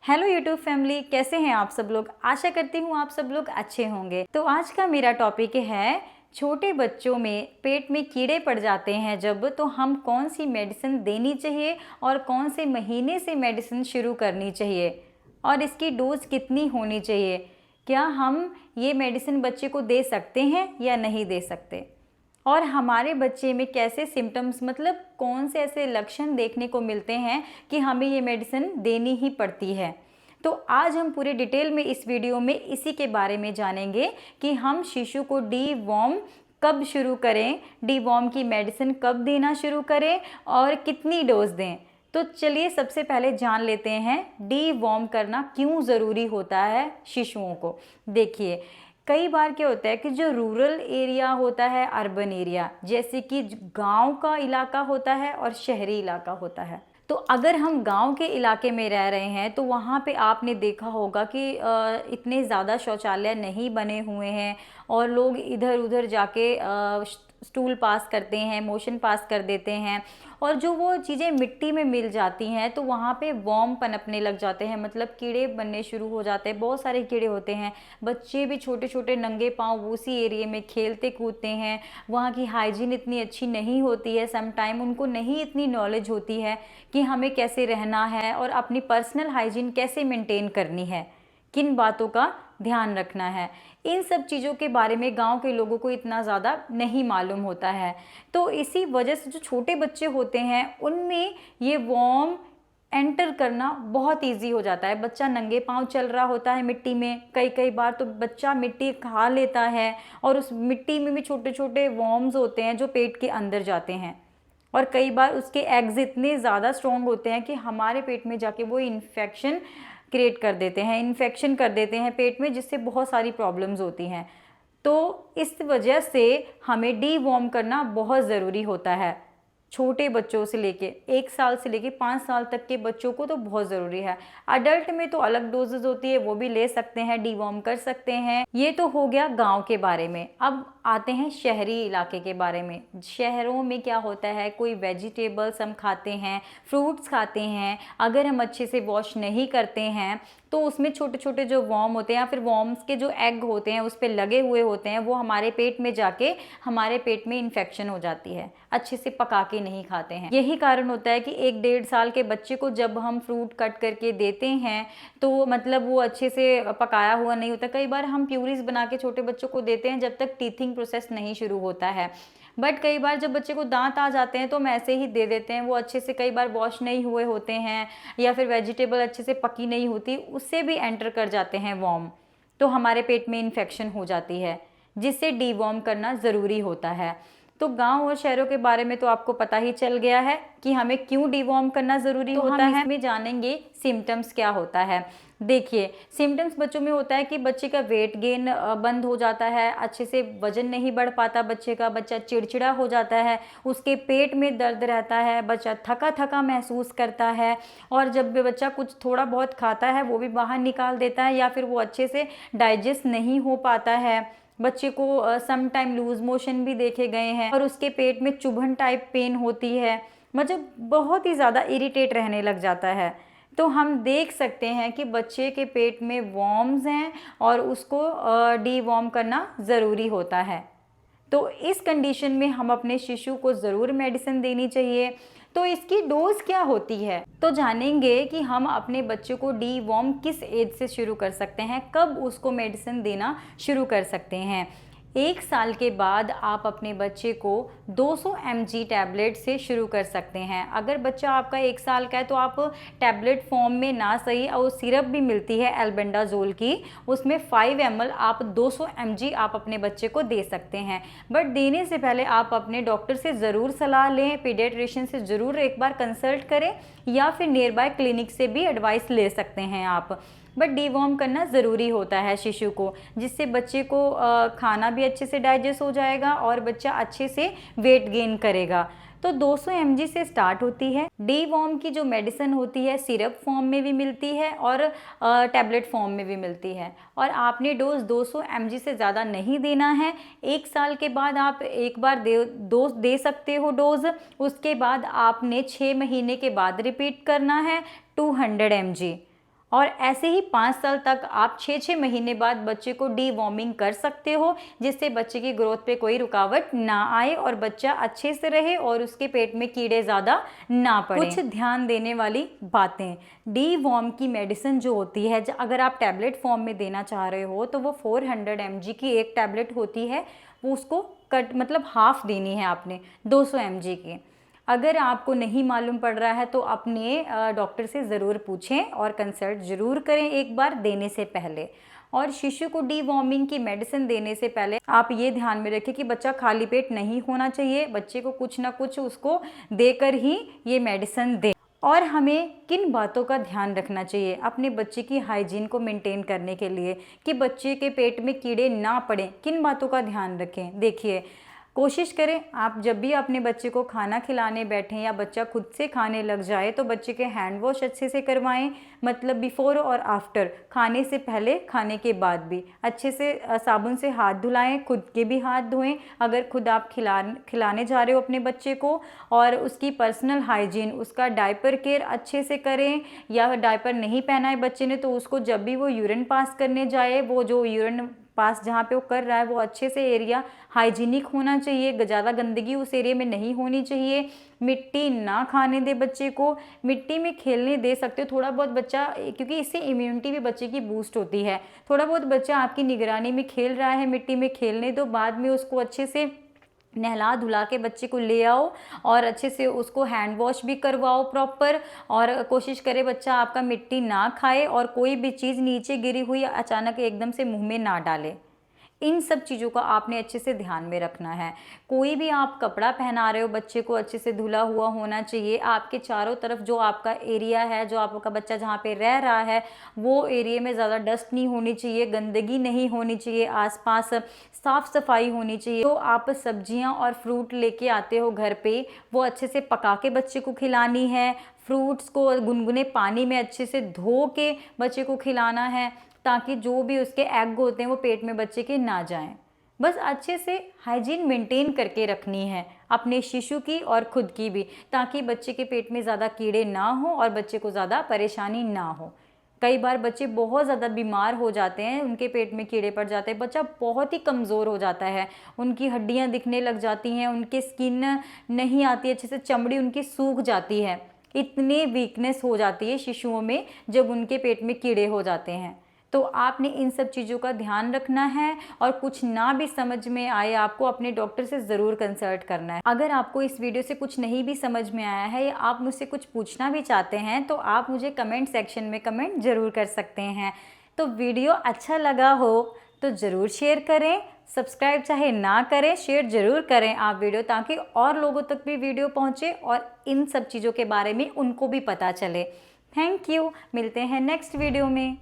Hello YouTube family, कैसे हैं आप सब लोग। आशा करती हूँ आप सब लोग अच्छे होंगे। तो आज का मेरा टॉपिक है छोटे बच्चों में पेट में कीड़े पड़ जाते हैं जब, तो हम कौन सी मेडिसिन देनी चाहिए और कौन से महीने से मेडिसिन शुरू करनी चाहिए और इसकी डोज कितनी होनी चाहिए। क्या हम ये मेडिसिन बच्चे को दे सकते हैं या नहीं दे सकते, और हमारे बच्चे में कैसे सिम्टम्स मतलब कौन से ऐसे लक्षण देखने को मिलते हैं कि हमें ये मेडिसिन देनी ही पड़ती है। तो आज हम पूरे डिटेल में इस वीडियो में इसी के बारे में जानेंगे कि हम शिशु को डी वॉर्म कब शुरू करें, डी वॉर्म की मेडिसिन कब देना शुरू करें और कितनी डोज दें। तो चलिए सबसे पहले जान लेते हैं डी वॉर्म करना क्यों ज़रूरी होता है शिशुओं को। देखिए, कई बार क्या होता है कि जो रूरल एरिया होता है, अर्बन एरिया, जैसे कि गांव का इलाका होता है और शहरी इलाका होता है। तो अगर हम गांव के इलाके में रह रहे हैं तो वहाँ पे आपने देखा होगा कि इतने ज़्यादा शौचालय नहीं बने हुए हैं और लोग इधर उधर जाके स्टूल पास करते हैं, मोशन पास कर देते हैं, और जो वो चीज़ें मिट्टी में मिल जाती हैं तो वहाँ पे वॉर्म पनपने लग जाते हैं, मतलब कीड़े बनने शुरू हो जाते हैं। बहुत सारे कीड़े होते हैं। बच्चे भी छोटे छोटे नंगे पाँव उसी एरिया में खेलते कूदते हैं। वहाँ की हाइजीन इतनी अच्छी नहीं होती है, सम टाइम उनको नहीं इतनी नॉलेज होती है कि हमें कैसे रहना है और अपनी पर्सनल हाइजीन कैसे मेंटेन करनी है, किन बातों का ध्यान रखना है। इन सब चीज़ों के बारे में गांव के लोगों को इतना ज़्यादा नहीं मालूम होता है। तो इसी वजह से जो छोटे बच्चे होते हैं उनमें ये वॉर्म एंटर करना बहुत इजी हो जाता है। बच्चा नंगे पांव चल रहा होता है मिट्टी में, कई बार तो बच्चा मिट्टी खा लेता है और उस मिट्टी में भी छोटे छोटे वॉर्म्स होते हैं जो पेट के अंदर जाते हैं, और कई बार उसके एग्स इतने ज़्यादा स्ट्रॉन्ग होते हैं कि हमारे पेट में जाके वो इन्फेक्शन क्रिएट कर देते हैं, इन्फेक्शन कर देते हैं पेट में, जिससे बहुत सारी प्रॉब्लम्स होती हैं। तो इस वजह से हमें डी वॉर्म करना बहुत ज़रूरी होता है। छोटे बच्चों से लेके 1 साल से लेके 5 साल तक के बच्चों को तो बहुत ज़रूरी है। अडल्ट में तो अलग डोजेज होती है, वो भी ले सकते हैं, डीवॉर्म कर सकते हैं। ये तो हो गया गांव के बारे में। अब आते हैं शहरी इलाके के बारे में। शहरों में क्या होता है, कोई वेजिटेबल्स हम खाते हैं, फ्रूट्स खाते हैं, अगर हम अच्छे से वॉश नहीं करते हैं तो उसमें छोटे छोटे जो वॉर्म होते हैं या फिर वॉर्म्स के जो एग होते हैं उस पर लगे हुए होते हैं, वो हमारे पेट में जाके हमारे पेट में इन्फेक्शन हो जाती है, अच्छे से पका के नहीं खाते हैं। यही कारण होता है कि 1-1.5 साल के बच्चे को जब हम फ्रूट कट करके देते हैं तो मतलब वो अच्छे से पकाया हुआ नहीं होता। कई बार हम प्यूरीज बना के छोटे बच्चों को देते हैं जब तक टीथिंग प्रोसेस नहीं शुरू होता है, बट कई बार जब बच्चे को दांत आ जाते हैं तो हम ऐसे ही दे देते हैं। वो अच्छे से कई बार वॉश नहीं हुए होते हैं या फिर वेजिटेबल अच्छे से पकी नहीं होती, उससे भी एंटर कर जाते हैं वॉर्म, तो हमारे पेट में इन्फेक्शन हो जाती है, जिससे डीवॉर्म करना ज़रूरी होता है। तो गांव और शहरों के बारे में तो आपको पता ही चल गया है कि हमें क्यों डीवॉर्म करना ज़रूरी होता है। इसमें जानेंगे सिम्टम्स क्या होता है। देखिए, सिम्टम्स बच्चों में होता है कि बच्चे का वेट गेन बंद हो जाता है, अच्छे से वजन नहीं बढ़ पाता बच्चे का, बच्चा चिड़चिड़ा हो जाता है, उसके पेट में दर्द रहता है, बच्चा थका थका महसूस करता है, और जब भी बच्चा कुछ थोड़ा बहुत खाता है वो भी बाहर निकाल देता है या फिर वो अच्छे से डाइजेस्ट नहीं हो पाता है। बच्चे को सम टाइम लूज मोशन भी देखे गए हैं और उसके पेट में चुभन टाइप पेन होती है, मतलब बहुत ही ज़्यादा इरिटेट रहने लग जाता है। तो हम देख सकते हैं कि बच्चे के पेट में वॉर्म्स हैं और उसको डी वॉर्म करना ज़रूरी होता है। तो इस कंडीशन में हम अपने शिशु को ज़रूर मेडिसिन देनी चाहिए। तो इसकी डोज क्या होती है, तो जानेंगे कि हम अपने बच्चे को डी वॉर्म किस एज से शुरू कर सकते हैं, कब उसको मेडिसिन देना शुरू कर सकते हैं। 1 साल के बाद आप अपने बच्चे को 200 mg टैबलेट से शुरू कर सकते हैं। अगर बच्चा आपका 1 साल का है तो आप टैबलेट फॉर्म में ना सही, और सिरप भी मिलती है एल्बेंडाजोल की, उसमें 5 ml आप 200 mg आप अपने बच्चे को दे सकते हैं। बट देने से पहले आप अपने डॉक्टर से ज़रूर सलाह लें, पीडियाट्रिशियन से ज़रूर एक बार कंसल्ट करें, या फिर नियर बाय क्लिनिक से भी एडवाइस ले सकते हैं आप। बट डीवॉर्म करना ज़रूरी होता है शिशु को, जिससे बच्चे को खाना भी अच्छे से डाइजेस्ट हो जाएगा और बच्चा अच्छे से वेट गेन करेगा। तो 200 mg से स्टार्ट होती है। डीवॉर्म की जो मेडिसिन होती है सिरप फॉर्म में भी मिलती है और टैबलेट फॉर्म में भी मिलती है, और आपने डोज 200 mg से ज़्यादा नहीं देना है। 1 साल के बाद आप एक बार दे सकते हो डोज, उसके बाद आपने 6 महीने के बाद रिपीट करना है 200 mg। और ऐसे ही 5 साल तक आप 6-6 महीने बाद बच्चे को डीवॉर्मिंग कर सकते हो, जिससे बच्चे की ग्रोथ पे कोई रुकावट ना आए और बच्चा अच्छे से रहे और उसके पेट में कीड़े ज़्यादा ना पड़े। कुछ ध्यान देने वाली बातें, डीवॉर्म की मेडिसिन जो होती है, अगर आप टैबलेट फॉर्म में देना चाह रहे हो तो वो 400 mg की एक टैबलेट होती है, वो उसको कट मतलब हाफ देनी है आपने 200 mg की। अगर आपको नहीं मालूम पड़ रहा है तो अपने डॉक्टर से ज़रूर पूछें और कंसल्ट ज़रूर करें एक बार देने से पहले। और शिशु को डीवॉर्मिंग की मेडिसिन देने से पहले आप ये ध्यान में रखें कि बच्चा खाली पेट नहीं होना चाहिए, बच्चे को कुछ ना कुछ उसको देकर ही ये मेडिसिन दें। और हमें किन बातों का ध्यान रखना चाहिए अपने बच्चे की हाइजीन को मेंटेन करने के लिए कि बच्चे के पेट में कीड़े ना पड़ें, किन बातों का ध्यान रखें। देखिए, कोशिश करें आप जब भी अपने बच्चे को खाना खिलाने बैठें या बच्चा खुद से खाने लग जाए तो बच्चे के हैंड वॉश अच्छे से करवाएं, मतलब बिफोर और आफ्टर, खाने से पहले खाने के बाद भी अच्छे से साबुन से हाथ धुलाएं, खुद के भी हाथ धोएं अगर खुद आप खिलाने जा रहे हो अपने बच्चे को। और उसकी पर्सनल हाइजीन, उसका डायपर केयर अच्छे से करें, या डायपर नहीं पहना है बच्चे ने तो उसको जब भी वो यूरिन पास करने जाए, वो जो यूरिन पास जहाँ पे वो कर रहा है वो अच्छे से एरिया हाइजीनिक होना चाहिए, ज़्यादा गंदगी उस एरिया में नहीं होनी चाहिए। मिट्टी ना खाने दे बच्चे को, मिट्टी में खेलने दे सकते हो थोड़ा बहुत बच्चा, क्योंकि इससे इम्यूनिटी भी बच्चे की बूस्ट होती है। थोड़ा बहुत बच्चा आपकी निगरानी में खेल रहा है, मिट्टी में खेलने दो, बाद में उसको अच्छे से नहला धुला के बच्चे को ले आओ और अच्छे से उसको हैंड वॉश भी करवाओ प्रॉपर। और कोशिश करे बच्चा आपका मिट्टी ना खाए और कोई भी चीज़ नीचे गिरी हुई अचानक एकदम से मुंह में ना डाले। इन सब चीज़ों का आपने अच्छे से ध्यान में रखना है। कोई भी आप कपड़ा पहना रहे हो बच्चे को अच्छे से धुला हुआ होना चाहिए। आपके चारों तरफ जो आपका एरिया है, जो आपका बच्चा जहाँ पे रह रहा है वो एरिया में ज़्यादा डस्ट नहीं होनी चाहिए, गंदगी नहीं होनी चाहिए, आसपास साफ़ सफाई होनी चाहिए। तो आप सब्जियां और फ्रूट लेके आते हो घर पे, वो अच्छे से पका के बच्चे को खिलानी है। फ्रूट्स को गुनगुने पानी में अच्छे से धो के बच्चे को खिलाना है, ताकि जो भी उसके एग होते हैं वो पेट में बच्चे के ना जाएं। बस अच्छे से हाइजीन मेंटेन करके रखनी है अपने शिशु की और खुद की भी, ताकि बच्चे के पेट में ज़्यादा कीड़े ना हो और बच्चे को ज़्यादा परेशानी ना हो। कई बार बच्चे बहुत ज़्यादा बीमार हो जाते हैं, उनके पेट में कीड़े पड़ जाते हैं, बच्चा बहुत ही कमज़ोर हो जाता है, उनकी हड्डियां दिखने लग जाती हैं, उनकी स्किन नहीं आती अच्छे से, चमड़ी उनकी सूख जाती है, इतनी वीकनेस हो जाती है शिशुओं में जब उनके पेट में कीड़े हो जाते हैं। तो आपने इन सब चीज़ों का ध्यान रखना है और कुछ ना भी समझ में आए आपको अपने डॉक्टर से ज़रूर कंसल्ट करना है। अगर आपको इस वीडियो से कुछ नहीं भी समझ में आया है या आप मुझसे कुछ पूछना भी चाहते हैं तो आप मुझे कमेंट सेक्शन में कमेंट ज़रूर कर सकते हैं। तो वीडियो अच्छा लगा हो तो ज़रूर शेयर करें, सब्सक्राइब चाहे ना करें शेयर ज़रूर करें आप वीडियो, ताकि और लोगों तक भी वीडियो पहुँचे और इन सब चीज़ों के बारे में उनको भी पता चले। थैंक यू, मिलते हैं नेक्स्ट वीडियो में।